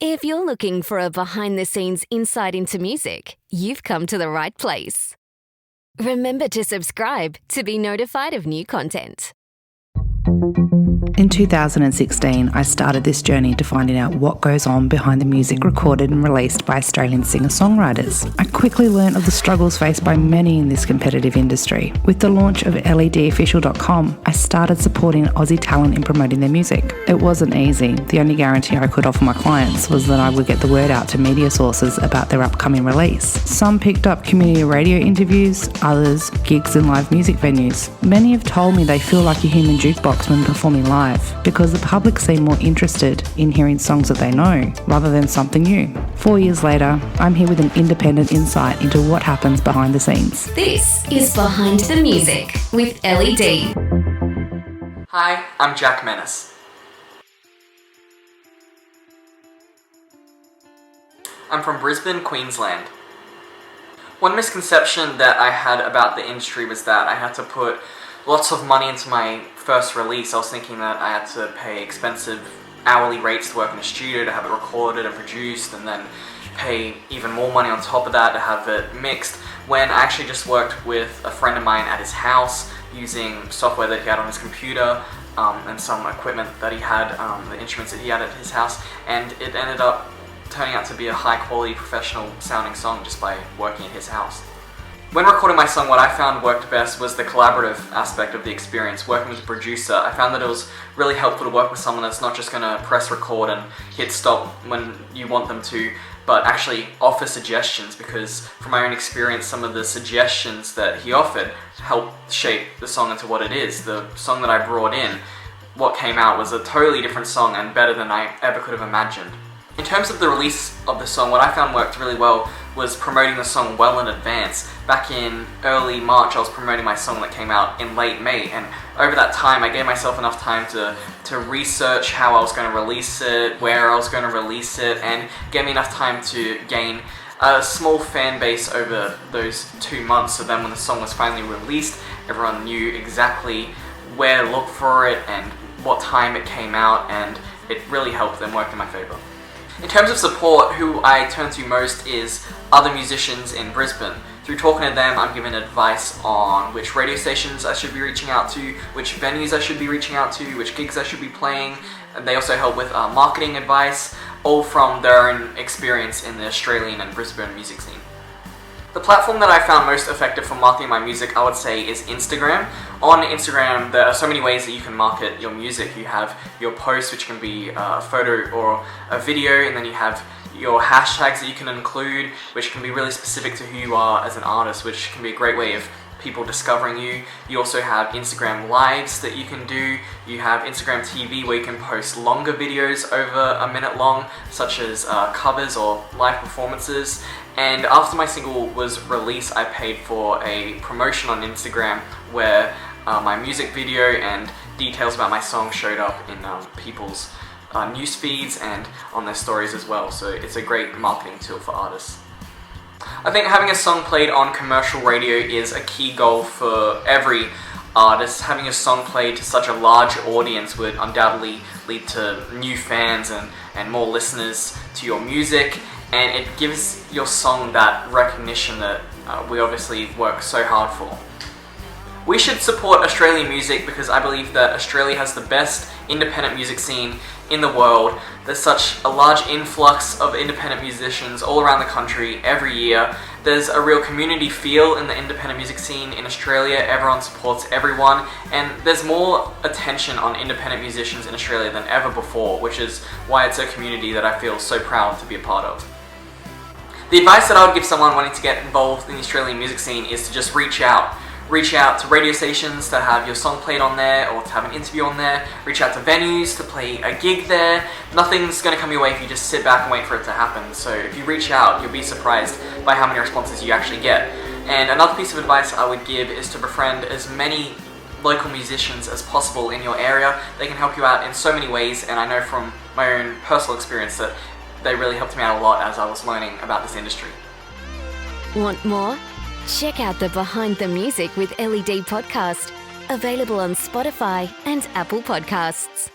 If you're looking for a behind-the-scenes insight into music, you've come to the right place. Remember to subscribe to be notified of new content. In 2016, I started this journey to finding out what goes on behind the music recorded and released by Australian singer-songwriters. I quickly learned of the struggles faced by many in this competitive industry. With the launch of ledofficial.com, I started supporting Aussie talent in promoting their music. It wasn't easy. The only guarantee I could offer my clients was that I would get the word out to media sources about their upcoming release. Some picked up community radio interviews, others gigs in live music venues. Many have told me they feel like a human jukebox when performing live, because the public seem more interested in hearing songs that they know rather than something new. 4 years later, I'm here with an independent insight into what happens behind the scenes. This is Behind the Music with Ellie D. Hi, I'm Manus. I'm from Brisbane, Queensland. One misconception that I had about the industry was that I had to put lots of money into my first release. I was thinking that I had to pay expensive hourly rates to work in a studio, to have it recorded and produced, and then pay even more money on top of that to have it mixed, when I actually just worked with a friend of mine at his house using software that he had on his computer and some equipment that he had, the instruments that he had at his house, and it ended up turning out to be a high quality professional sounding song just by working at his house. When recording my song, what I found worked best was the collaborative aspect of the experience. Working with a producer, I found that it was really helpful to work with someone that's not just going to press record and hit stop when you want them to, but actually offer suggestions, because from my own experience, some of the suggestions that he offered helped shape the song into what it is. The song that I brought in, what came out was a totally different song and better than I ever could have imagined. In terms of the release of the song, what I found worked really well was promoting the song well in advance. Back in early March, I was promoting my song that came out in late May, and over that time I gave myself enough time to research how I was going to release it, where I was going to release it, and gave me enough time to gain a small fan base over those 2 months, so then when the song was finally released, everyone knew exactly where to look for it and what time it came out, and it really helped and worked in my favour. In terms of support, who I turn to most is other musicians in Brisbane. Through talking to them, I'm given advice on which radio stations I should be reaching out to, which venues I should be reaching out to, which gigs I should be playing. And they also help with marketing advice, all from their own experience in the Australian and Brisbane music scene. The platform that I found most effective for marketing my music, I would say, is Instagram. On Instagram, there are so many ways that you can market your music. You have your post, which can be a photo or a video, and then you have your hashtags that you can include, which can be really specific to who you are as an artist, which can be a great way of people discovering you. You also have Instagram lives that you can do. You have Instagram TV, where you can post longer videos over a minute long, such as covers or live performances. And after my single was released, I paid for a promotion on Instagram where my music video and details about my song showed up in people's news feeds and on their stories as well. So it's a great marketing tool for artists. I think having a song played on commercial radio is a key goal for every artist. Having a song played to such a large audience would undoubtedly lead to new fans and more listeners to your music, and it gives your song that recognition that we obviously work so hard for. We should support Australian music because I believe that Australia has the best independent music scene in the world. There's such a large influx of independent musicians all around the country every year. There's a real community feel in the independent music scene in Australia. Everyone supports everyone, and there's more attention on independent musicians in Australia than ever before, which is why it's a community that I feel so proud to be a part of. The advice that I would give someone wanting to get involved in the Australian music scene is to just reach out. Reach out to radio stations to have your song played on there, or to have an interview on there. Reach out to venues to play a gig there. Nothing's going to come your way if you just sit back and wait for it to happen. So if you reach out, you'll be surprised by how many responses you actually get. And another piece of advice I would give is to befriend as many local musicians as possible in your area. They can help you out in so many ways, and I know from my own personal experience that they really helped me out a lot as I was learning about this industry. Want more? Check out the Behind the Music with LED podcast, available on Spotify and Apple Podcasts.